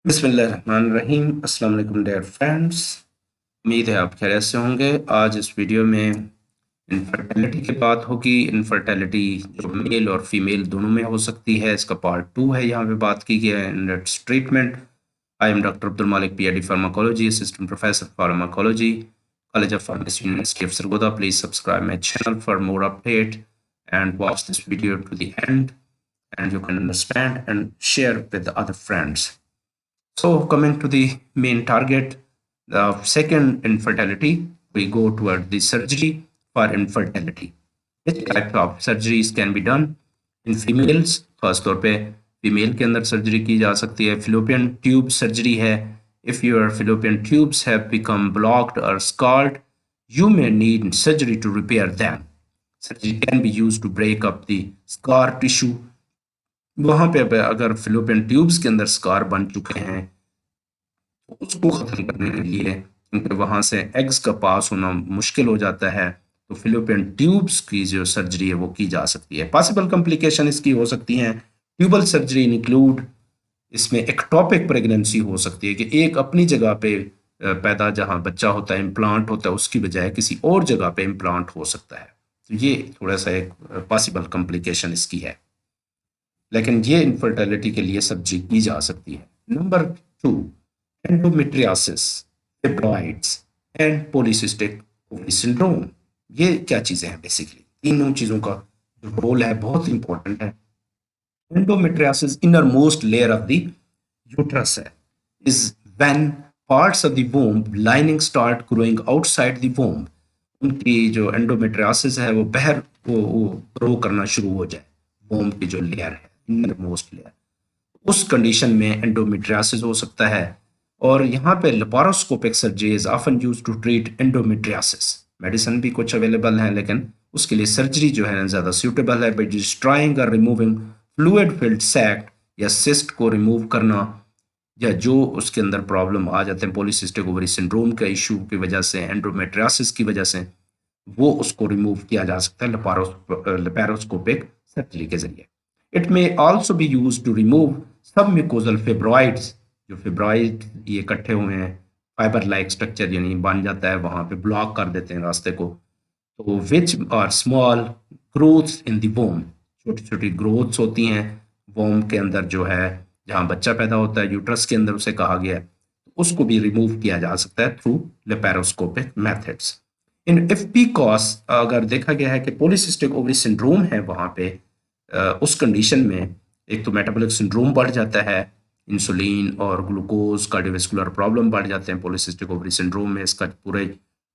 बिस्मिल्लाहिर्रहमानिर्रहीम। अस्सलाम वालेकुम डियर फ्रेंड्स। उम्मीद है आप खैरियत से होंगे। आज इस वीडियो में इनफर्टिलिटी की बात होगी। इनफर्टिलिटी जो मेल और फीमेल दोनों में हो सकती है, इसका पार्ट 2 है। यहाँ पे बात की गई है in its treatment. I am doctor Abdul Malik, PhD pharmacology, assistant professor pharmacology, college of pharmacy, university of Sargodha. Please subscribe my channel for more update and watch this video to the end, and you can understand and share with the other friends. So coming to the main target, the second infertility, we go toward the surgery for infertility. Which type of surgeries can be done in females? खास तौर पे female के अंदर surgery की जा सकती है। Fallopian tube surgery है। If your fallopian tubes have become blocked or scarred, you may need surgery to repair them. Surgery can be used to break up the scar tissue. वहां पे अगर फिलोपियन ट्यूब्स के अंदर scar बन चुके हैं तो उसको खत्म करने के लिए, क्योंकि वहां से एग्स का पास होना मुश्किल हो जाता है, तो फिलोपियन ट्यूब्स की जो सर्जरी है वो की जा सकती है। पॉसिबल कॉम्प्लिकेशन इसकी हो सकती हैं। ट्यूबल सर्जरी इंक्लूड, इसमें एक्टोपिक प्रेगनेंसी हो सकती है कि एक अपनी जगह पे पैदा जहां बच्चा होता है, इम्प्लांट होता है, उसकी बजाय किसी और जगह पे इम्प्लांट हो सकता है। तो ये थोड़ा सा एक पॉसिबल कॉम्प्लिकेशन इसकी है, लेकिन ये इनफर्टिलिटी के लिए सर्जरी की जा सकती है। Number 2, endometriosis, fibroids and polycystic ovary syndrome. ये क्या चीजें हैं? बेसिकली तीनों चीजों का जो रोल है बहुत इंपॉर्टेंट है। Endometriosis, innermost layer of the uterus is when parts of the womb lining start growing outside the womb. उनकी जो एंडोमेट्रियोसिस है वो वो ग्रो करना शुरू हो जाए, वोम की जो लेयर है, इनरमोस्ट लेयर, उस कंडीशन में एंडोमेट्रियोसिस हो सकता है। और यहाँ पे laparoscopic surgery is often used to treat endometriosis. Medicine भी कुछ अवेलेबल है, लेकिन उसके लिए सर्जरी जो है ज़्यादा सूटेबल है, बाय डिस्ट्रॉइंग और रिमूविंग फ्लूइड फिल्ड सैक या सिस्ट को रिमूव करना, या जो उसके अंदर प्रॉब्लम आ जाते हैं पॉलीसिस्टिक ओवरी सिंड्रोम का इशू की वजह से, एंडोमेट्रियोसिस की वजह से, वो उसको रिमूव किया जा सकता है लेपारोस्कोपिक सर्जरी के जरिए। It may also be used to remove submucosal fibroids. जो फिब्रॉइड ये इकट्ठे हुए हैं, फाइबर लाइक स्ट्रक्चर यानी बन जाता है, वहां पे ब्लॉक कर देते हैं रास्ते को। तो which are small growths in the womb, छोटी छोटी ग्रोथ्स होती हैं वोम के अंदर, जो है जहां बच्चा पैदा होता है यूट्रस के अंदर, उसे कहा गया है, उसको भी रिमूव किया जा सकता है through laparoscopic methods. In if PCOS, अगर देखा गया है कि पॉलीसिस्टिक ओवरी सिंड्रोम है वहां पे, उस कंडीशन में एक तो मेटाबॉलिक सिंड्रोम बढ़ जाता है, इंसुलिन और ग्लूकोज कार्डियोवास्कुलर प्रॉब्लम बढ़ जाते हैं पॉलीसिस्टिक ओवरी सिंड्रोम में। इसका पूरे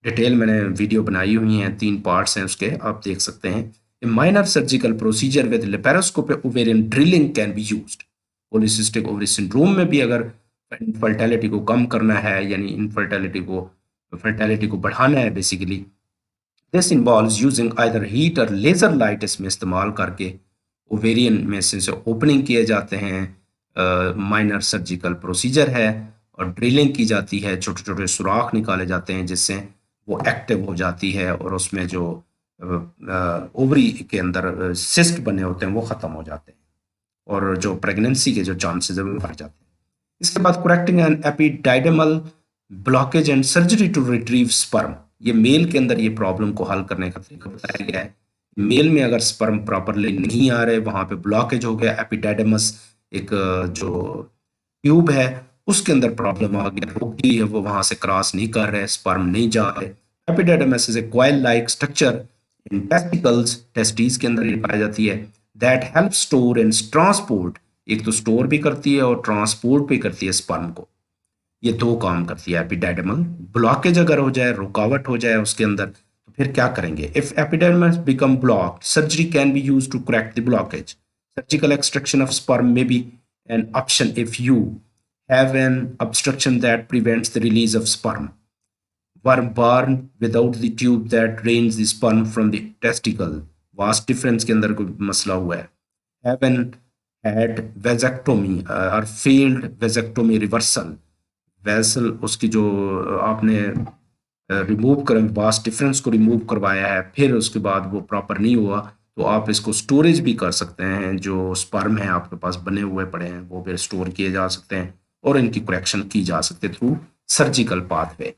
डिटेल मैंने वीडियो बनाई हुई है, 3 पार्ट्स हैं उसके, आप देख सकते हैं। A minor surgical procedure with laparoscopic ovarian drilling can be used. Polycystic ovary syndrome में भी अगर इनफर्टिलिटी को कम करना है, यानी फर्टिलिटी को बढ़ाना है basically, this involves using either heat और लेजर लाइट, इसमें इस्तेमाल करके ओवेरियन में से ओपनिंग किए जाते हैं, माइनर सर्जिकल प्रोसीजर है, और ड्रिलिंग की जाती है, छोटे छोटे सुराख निकाले जाते हैं जिससे वो एक्टिव हो जाती है, और उसमें जो ओवरी के अंदर सिस्ट बने होते हैं वो ख़त्म हो जाते हैं, और जो प्रेगनेंसी के जो चांसेस है वो बढ़ जाते हैं। इसके बाद correcting an epididymal blockage and surgery to retrieve sperm. ये मेल के अंदर ये प्रॉब्लम को हल करने का तरीका बताया गया है। मेल में अगर स्पर्म प्रॉपरली नहीं आ रहे, वहां पे ब्लॉकेज हो गया, एपिडाइडमस एक जो ट्यूब है उसके अंदर प्रॉब्लम आ गया, रोगी है वो वहां से क्रॉस नहीं कर रहे, स्पर्म नहीं जा रहे। Epididymis is a coil like structure in testicles, testis के अंदर ये पाई जाती है, that help store and transport, एक तो स्टोर भी करती है और ट्रांसपोर्ट भी करती है स्पर्म को। ये 2 काम करती है एपिडाइडमल। ब्लॉकेज अगर हो जाए, रुकावट हो जाए उसके अंदर, तो फिर क्या करेंगे? If epididymis become blocked, surgery can be used to correct the blockage. Surgical extraction of sperm may be an option if you have an obstruction that prevents the release of sperm. Were born without the tube that drains the sperm from the testicle. Vast difference के अंदर कोई मसला हुआ है। Have an had vasectomy or failed vasectomy reversal. Vessel उसकी जो आपने remove कर, वास्ट डिफरेंस को रिमूव करवाया है, फिर उसके बाद वो प्रॉपर नहीं हुआ, तो आप इसको स्टोरेज भी कर सकते हैं। जो स्पर्म है आपके पास बने हुए पड़े हैं वो भी स्टोर किए जा सकते हैं, और इनकी करेक्शन की जा सकती है through surgical pathway.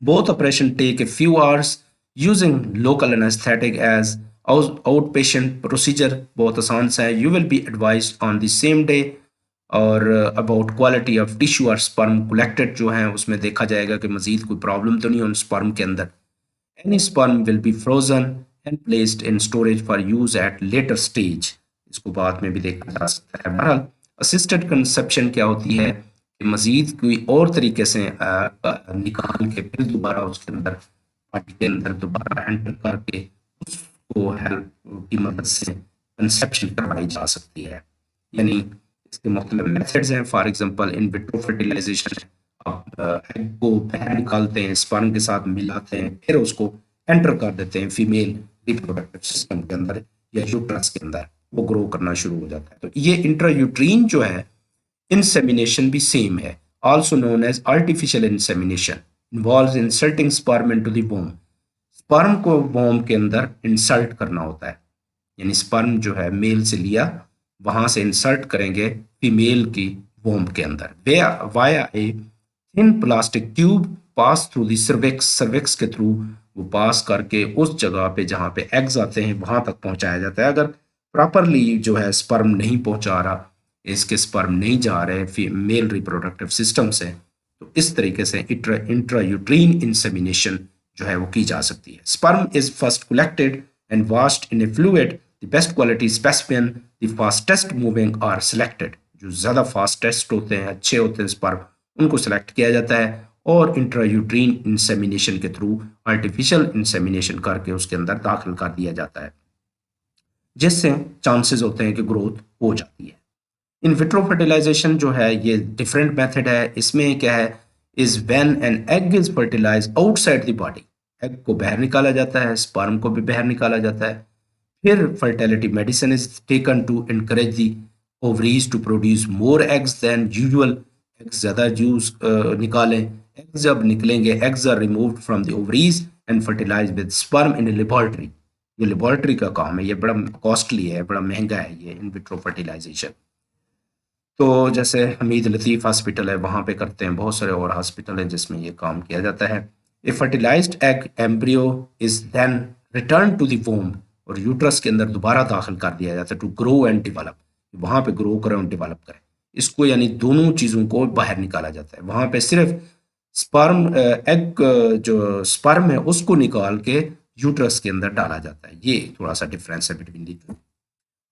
Both operation take a few hours using local anesthetic as outpatient procedure। बहुत आसान सा है। You will be advised on the same day और अबाउट क्वालिटी ऑफ टिश्यू और स्पर्म कलेक्टेड जो है उसमें देखा जाएगा कि मजीद कोई प्रॉब्लम तो नहीं है उन स्पर्म के अंदर। Any sperm will be frozen and placed in storage for use at later stage. इसको बाद में भी देखा जा सकता है। बहरहाल असिस्टेड कंसेप्शन क्या होती है कि मजीद कोई और तरीके से निकाल के फिर दोबारा उसके अंदर पार्टी के अंदर दोबारा एंटर करके उसको हेल्प की मदद से कंसेप्शन करवाई जा सकती है। यानी इसके मुख्तलिफ मेथड्स हैं। For example in vitro fertilization, आप एग को बाहर निकालते हैं, स्पर्म के साथ मिलाते हैं, फिर उसको एंटर कर देते हैं फीमेल रिप्रोडक्टिव सिस्टम के अंदर या यूट्रस के अंदर, वो ग्रो करना शुरू हो जाता है। तो ये इंट्रायूट्रीन जो है इंसेमिनेशन भी सेम है, also known as artificial insemination, involves inserting sperm into the womb. Sperm को वोम के अंदर इंसर्ट करना होता है, यानी स्पर्म जो है मेल से लिया वहां से इंसर्ट करेंगे फीमेल की वोम के अंदर via a thin plastic tube pass through the cervix. Cervix के थ्रू वो पास करके उस जगह पे जहाँ पे एग्स आते हैं वहां तक पहुंचाया जाता है। अगर प्रॉपरली जो है स्पर्म नहीं पहुंचा रहा, इसके स्पर्म नहीं जा रहे मेल रिप्रोडक्टिव सिस्टम से, तो इस तरीके से इंट्रायूट्रीन इंसेमिनेशन जो है वो की जा सकती है। Sperm is first collected and washed in a fluid, the best quality specimen, the fastest moving are selected. जो ज़्यादा फास्टेस्ट होते हैं, अच्छे होते हैं स्पर्म, उनको सिलेक्ट किया जाता है और इंट्रायूट्रीन इंसेमिनेशन के थ्रू आर्टिफिशियल इंसेमिनेशन करके उसके अंदर दाखिल कर दिया जाता है, जिससे चांसेस होते हैं कि ग्रोथ हो जाती है। इन विट्रो फर्टिलाइजेशन जो है ये डिफरेंट मेथड है। इसमें क्या है, is when an egg is fertilize outside the body, egg को बाहर निकाला जाता है, स्पर्म को भी बाहर निकाला जाता है। फिर fertility medicine is taken to encourage the ovaries to produce more eggs than usual. Eggs ज़्यादा जूस निकालें। एग्स जब निकलेंगे, eggs are removed from the ovaries and fertilize with sperm in a laboratory. ये लेबोरेटरी का काम है, ये बड़ा कॉस्टली है, बड़ा महंगा है ये इन विट्रो फर्टिलाइजेशन। तो जैसे हमीद लतीफ़ हॉस्पिटल है वहाँ पे करते हैं, बहुत सारे और हॉस्पिटल हैं जिसमें ये काम किया जाता है। A fertilised egg embryo is then return to the womb, और यूट्रस के अंदर दोबारा दाखिल कर दिया जाता है टू ग्रो एंड डेवलप, वहाँ पे ग्रो करें और डेवलप करें इसको, यानी दोनों चीज़ों को बाहर निकाला जाता है। वहाँ पे सिर्फ स्पर्म एग जो स्पर्म है उसको निकाल के यूट्रस के अंदर डाला जाता है। ये थोड़ा सा डिफरेंस है बिटवीन दी टू।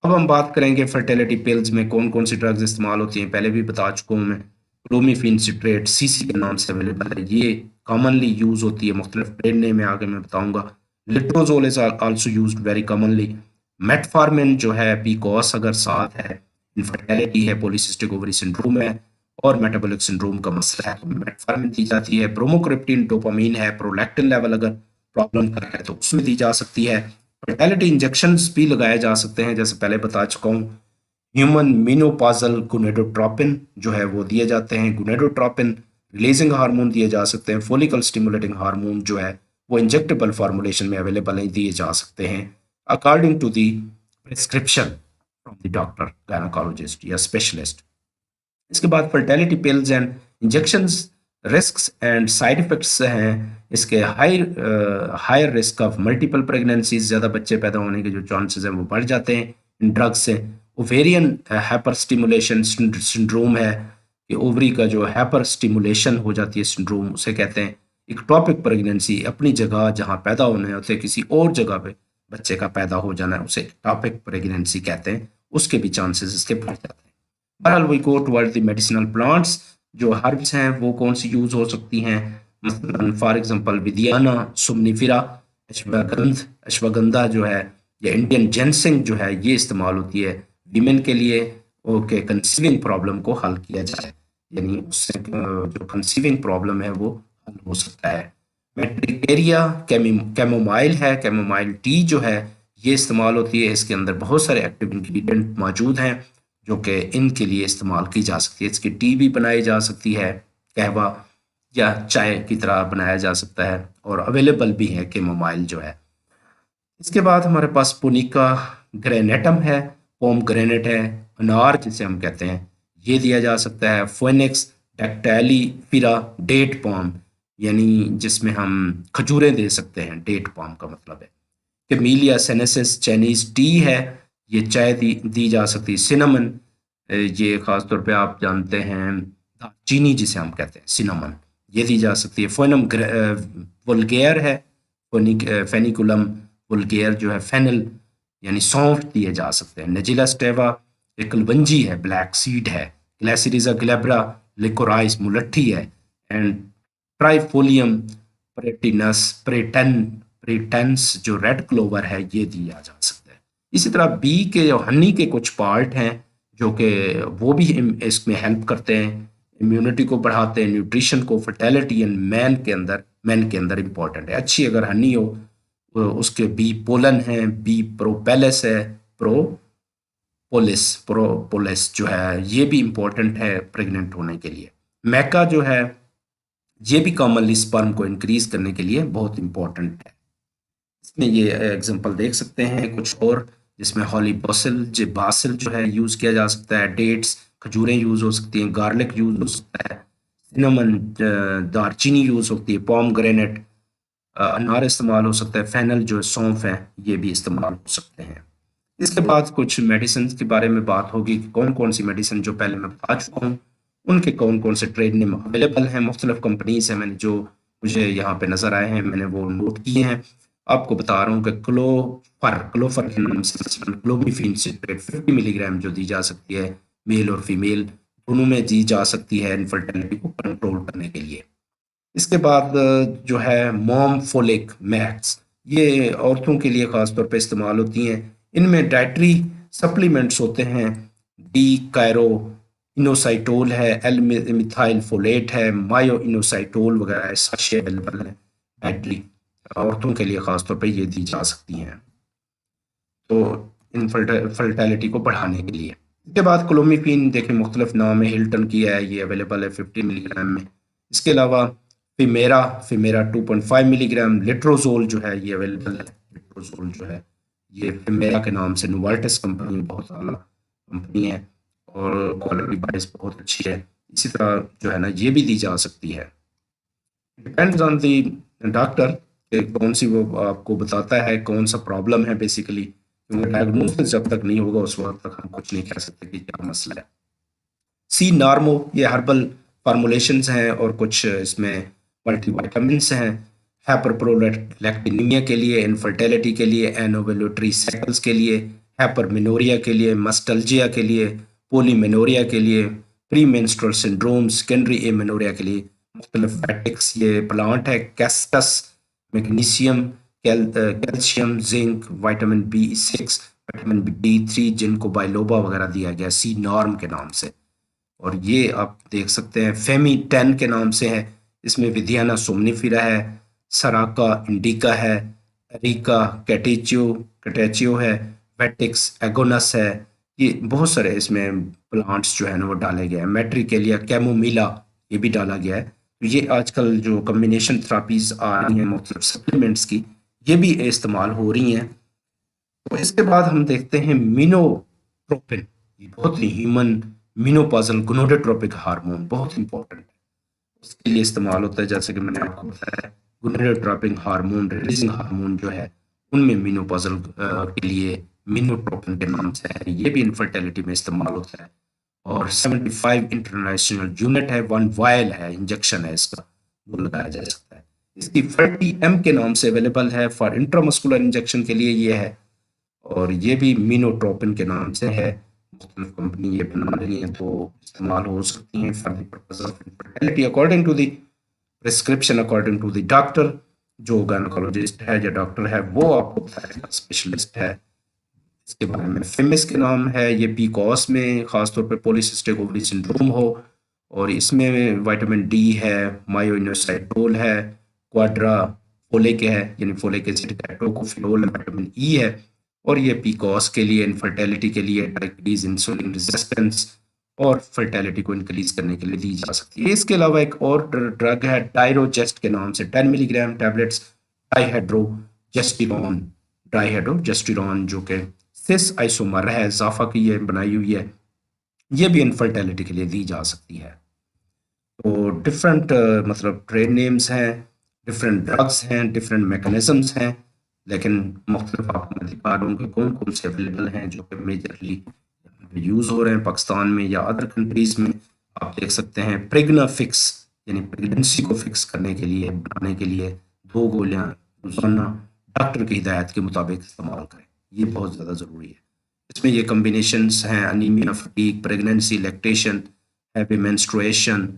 अब हम बात करेंगे फर्टिलिटी पिल्स में कौन कौन सी ड्रग्स इस्तेमाल होती हैं। पहले भी बता चुका हूँ मैं, क्लोमिफेन सिट्रेट सीसी के नाम से अवेलेबल है, ये कॉमनली यूज होती है, मुख्तलिफ ब्रांड नेम में आगे मैं बताऊंगा। Letrozole is also used very commonly. Metformin जो है पीकॉस अगर साथ है, इनफर्टिलिटी है, पॉलीसिस्टिक ओवरी सिंड्रोम है और मेटाबॉलिक सिंड्रोम का मसला है तो मेटफॉर्मिन दी जाती है। ब्रोमोक्रिप्टिन डोपामीन है, प्रोलैक्टिन लेवल अगर प्रॉब्लम कर है तो उसमें दी जा सकती है। फर्टिलिटी इंजेक्शंस भी लगाए जा सकते हैं, जैसे पहले बता चुका हूँ। ह्यूमन मीनोपॉजल गुनेडोट्रोपिन जो है वो दिए जाते हैं। गुनेडोट्रोपिन रिलीजिंग हार्मोन दिए जा सकते हैं। फोलिकल स्टिमुलेटिंग हार्मोन जो है वो इंजेक्टेबल फार्मूलेशन में अवेलेबल है, दिए जा सकते हैं according to the prescription from the doctor, gynaecologist या स्पेशलिस्ट। इसके बाद fertility pills and injections risks and side effects हैं इसके। Higher risk of multiple pregnancies, ज़्यादा बच्चे पैदा होने के जो चांसेस हैं वो बढ़ जाते हैं इन ड्रग्स से। ओवेरियन हाइपर स्टिमुलेशन सिंड्रोम है कि ओवरी का जो हाइपर स्टिमुलेशन हो जाती है सिंड्रोम, उसे कहते हैं। इक्टोपिक प्रेगनेंसी, अपनी जगह जहाँ पैदा होने होते किसी और जगह पे बच्चे का पैदा हो जाना है, उसे इक्टोपिक प्रेगनेंसी कहते हैं, उसके भी चांसेस इसके बढ़ जाते हैं। बहरहाल we go toward the medicinal plants. जो हर्ब्स हैं वो कौन सी यूज हो सकती हैं, मसलन for example withania somnifera, ashwagandha जो है या इंडियन जेनसिंग जो है ये इस्तेमाल होती है वीमेन के लिए, ओके, कंसीविंग प्रॉब्लम को हल किया जाए, यानी उससे जो कंसीविंग प्रॉब्लम है वो हल हो सकता है। मेट्रिकेरिया कैमोमाइल है, कैमोमाइल टी जो है ये इस्तेमाल होती है, इसके अंदर बहुत सारे एक्टिव इंग्रेडिएंट मौजूद हैं जो कि इनके लिए इस्तेमाल की जा सकती है। इसकी टी भी बनाई जा सकती है, कहवा या चाय की तरह बनाया जा सकता है, और अवेलेबल भी है कैमोमाइल जो है। इसके बाद हमारे पास पुनिका ग्रेनेटम है, पोम ग्रेनेट है, अनार जिसे हम कहते हैं, ये दिया जा सकता है। फोएनिक्स डैक्टाइलिफेरा डेट पाम, यानी जिसमें हम खजूरें दे सकते हैं, डेट पाम का मतलब है। कैमेलिया सेनेसिस चाइनीज टी है, ये चाय दी जा सकती है। सिनेमन, ये खास तौर पे आप जानते हैं दालचीनी जिसे हम कहते हैं सिनेमन, ये दी जा सकती है। फोनम वुल्गेयर है, फेनिकुलम वुल्गेयर जो है फेनल यानी सौंफ दिए जा सकते हैं। नजिला स्टेवा एक कलवंजी है, ब्लैक सीड है। ग्लेसिरिजा ग्लेब्रा लिकोराइस मुलट्ठी है। एंड ट्राइफोलियम प्रेटिनस प्रेटेंस जो रेड क्लोवर है, ये दिया जा सकता है। इसी तरह बी के और हनी के कुछ पार्ट हैं जो कि वो भी इसमें हेल्प करते हैं, इम्यूनिटी को बढ़ाते हैं, न्यूट्रिशन को, फर्टिलिटी एंड मैन के अंदर इंपॉर्टेंट है। अच्छी अगर हनी हो, उसके बी पोलन है, बी प्रोपेलस है, प्रोपोलिस जो है ये भी इंपॉर्टेंट है प्रेग्नेंट होने के लिए। मैका जो है ये भी कॉमनली स्पर्म को इंक्रीज करने के लिए बहुत इंपॉर्टेंट है। इसमें ये एग्जांपल देख सकते हैं कुछ और, जिसमें हॉली बासिल जो है यूज किया जा सकता है। डेट्स खजूरें यूज हो सकती हैं, गार्लिक यूज हो सकता है, सिनेमन दारचीनी यूज होती है, पॉम ग्रेनेट अनार इस्तेमाल हो सकता है, फेनल जो सौंफ है ये भी इस्तेमाल हो सकते हैं। इसके बाद कुछ मेडिसिन के बारे में बात होगी कि कौन कौन सी मेडिसिन जो पहले मैं बता चुका हूँ उनके कौन कौन से ट्रेड नेम अवेलेबल हैं। मुख्तलिफ कंपनीज हैं, मैंने जो मुझे यहाँ पे नज़र आए हैं मैंने वो नोट किए हैं। आपको बता रहा हूँ कि क्लोफर के नाम से क्लोमिफीन सिट्रेट 50 मिलीग्राम जो दी जा सकती है, मेल और फीमेल दोनों में दी जा सकती है इनफर्टिलिटी को कंट्रोल करने के लिए। इसके बाद जो है मॉमफोलिक मैक्स, ये औरतों के लिए ख़ास तौर पे इस्तेमाल होती हैं। इनमें डाइटरी सप्लीमेंट्स होते हैं, डी कायरो इनोसाइटोल है, एल मिथाइल फोलेट है, मायो इनोसाइटोल वगैरह साशे अवेलेबल है डाइटरी, औरतों के लिए ख़ास तौर पे ये दी जा सकती हैं तो इन फर्टिलिटी को बढ़ाने के लिए। इसके बाद क्लोमिफिन देखें मुख्तलिफ नाम है, हिल्टन की है, ये अवेलेबल है 50 मिलीग्राम में। इसके अलावा फिमेरा 2.5 मिलीग्राम, लिट्रोजोल जो है ये अवेलेबल है। लिट्रोजोल जो है ये फिमेरा के नाम से, नोवार्टिस कंपनी बहुत आला कंपनी है और क्वालिटी वाइज बहुत अच्छी है। इसी तरह जो है ना ये भी दी जा सकती है, डिपेंड्स ऑन दी डॉक्टर कि कौन सी वो आपको बताता है कौन सा प्रॉब्लम है बेसिकली, क्योंकि डायग्नोसिस जब तक नहीं होगा उस वक्त तक हम कुछ नहीं कह सकते कि क्या मसला है। सी नार्मो ये हर्बल फार्मूलेशंस हैं और कुछ इसमें मल्टीविटामिन्स हैं, हाइपरप्रोलैक्टिनिमिया के लिए, इनफर्टिलिटी के लिए, एनोवेल्यूटरी साइकिल्स के लिए, हाइपरमेनोरिया के लिए, मस्टल्जिया के लिए, पोलीमेनोरिया के लिए, pre menstrual syndrome, secondary amenorrhoea के लिए। मुख्तलिफ फैटिक्स ये प्लांट है, castus, magnesium, calcium, zinc, vitamin B6, vitamin D3 ginkgo biloba वगैरह दिया गया सी नॉर्म के नाम से। और ये आप देख सकते हैं फेमी 10 के नाम से है। इसमें विधियाना सोमनीफेरा है, सराका इंडिका है, एरिका कैटेचियो है, वेटिक्स एगोनस है। ये बहुत सारे इसमें प्लांट्स जो है ना वो डाले गए हैं। मेट्रिकेलिया कैमोमिला ये भी डाला गया है। तो ये आजकल जो कम्बिनेशन थेरापीज आ रही हैं मुख्तलिफ सप्लीमेंट्स की, ये भी इस्तेमाल हो रही हैं। तो इसके बाद हम देखते हैं मिनोट्रोपिन, ये बहुत ही ह्यूमन मिनोपॉजल गोनोडोट्रोपिक हार्मोन बहुत इंपॉर्टेंट है, उसके लिए इस्तेमाल होता है। जैसे कि मैंने आपको बताया गोनोडोट्रोपिक हार्मोन रिलीजिंग हार्मोन जो है उनमें मिनोपॉजल के लिए मिनोट्रोपिन के नाम से है, ये भी इनफर्टिलिटी में इस्तेमाल होता है। और 75 इंटरनेशनल यूनिट है, 1 वायल है, इंजेक्शन है इसका, वो लगाया जा सकता है। इसकी 40M के नाम से अवेलेबल है फॉर इंट्रामस्कुलर इंजेक्शन के लिए ये है, और ये भी मिनोट्रोपिन के नाम से है। मुख्तलिफ कंपनी ये बना रही हैं तो इस्तेमाल हो सकती हैं for the purpose of infertility according to the prescription, according to the doctor. जो गायनोकोलॉजिस्ट है या डॉक्टर है वो आपको बताएगा, स्पेशलिस्ट है। इसके बारे में फेमिस के नाम है, ये पीकॉस में खासतौर पर पॉलीसिस्टिक ओवरी सिंड्रोम हो, और इसमें विटामिन डी है, मायोइनोसाइटोल है, क्वाड्रा फोलिक है यानी फोलिक एसिड, टोकोफिनोल, विटामिन ई है। और ये पीकॉस के लिए, इनफर्टिलिटी के लिए, डायबिटीज, इंसुलिन रेजिस्टेंस और फर्टिलिटी को इंक्रीज करने के लिए दी जा सकती है। इसके अलावा एक और ड्रग है डायरोजेस्ट के नाम से, 10 मिलीग्राम टैबलेट्स डाइहाइड्रोजेस्टिरोन जो कि सिस आइसोमर है, इजाफा की ये बनाई हुई है, ये भी इनफर्टिलिटी के लिए दी जा सकती है। तो डिफरेंट मतलब ट्रेड नेम्स हैं, डिफरेंट ड्रग्स हैं, डिफरेंट मैकेनिज्म्स हैं, लेकिन मुख्तलिफ आपको मैं दिखा रहा हूँ कि कौन कौन से अवेलेबल हैं जो कि मेजरली यूज़ हो रहे हैं पाकिस्तान में या अदर कंट्रीज़ में। आप देख सकते हैं प्रेग्ना फिक्स, यानी प्रेगनेंसी को फिक्स करने के लिए, बनाने के लिए 2 गोलियाँ रोज़ाना डॉक्टर की हिदायत के मुताबिक इस्तेमाल करें। ये बहुत ज़्यादा ज़रूरी है। इसमें ये कॉम्बिनेशंस हैं anaemia, fatigue, pregnancy, lactation, heavy menstruation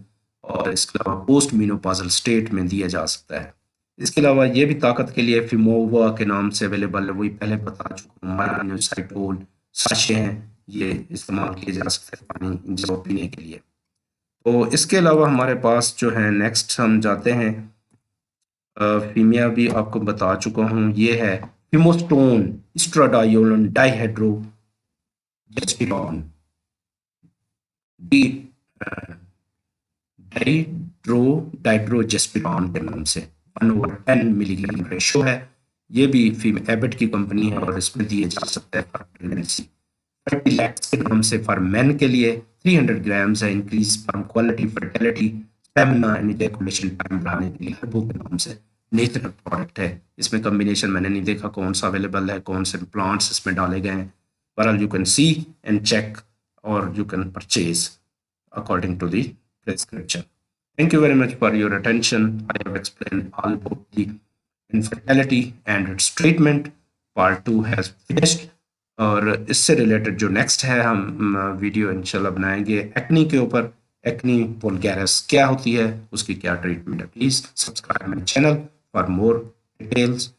और इसके अलावा पोस्ट मेनोपॉज़ल स्टेट में दिया जा सकता है। इसके अलावा ये भी ताकत के लिए फिमोवा के नाम से अवेलेबल है, वही पहले बता चुका हूँ। माइनोसाइटोल साशे हैं, ये इस्तेमाल किए जा सकते हैं पानी जो पीने के लिए। तो इसके अलावा हमारे पास जो है नेक्स्ट हम जाते हैं, फीमिया भी आपको बता चुका हूँ, ये है फिमोस्टोन, एस्ट्राडायोलन डाइहाइड्रोजेस्टिरॉन, डी डाइड्रोजेस्टिरॉन के नाम से 1/10 मिलीग्राम रेशो है। ये भी फीम एबट की कंपनी है और इसमें दिए जा सकता है फॉर प्रेगनेंसी। 30 लैक्स के नाम से फॉर मेन के लिए 300 ग्राम्स है, increase sperm quality, fertility, stamina and ejaculation time बढ़ाने के लिए हर्बो के नाम से नेचुरल प्रोडक्ट है। इसमें कॉम्बिनेशन मैंने नहीं देखा कौन सा अवेलेबल है, कौन से प्लांट्स इसमें डाले गए हैं। बहरहाल you can see and check और you can purchase according to the prescription. Thank you very much for your attention. I have explained all about the infertility and its treatment. Part 2 has finished. और इससे related जो next है हम video इंशाल्लाह बनाएंगे acne के ऊपर। Acne vulgaris क्या होती है, उसकी क्या ट्रीटमेंट है। Please subscribe my channel for more details.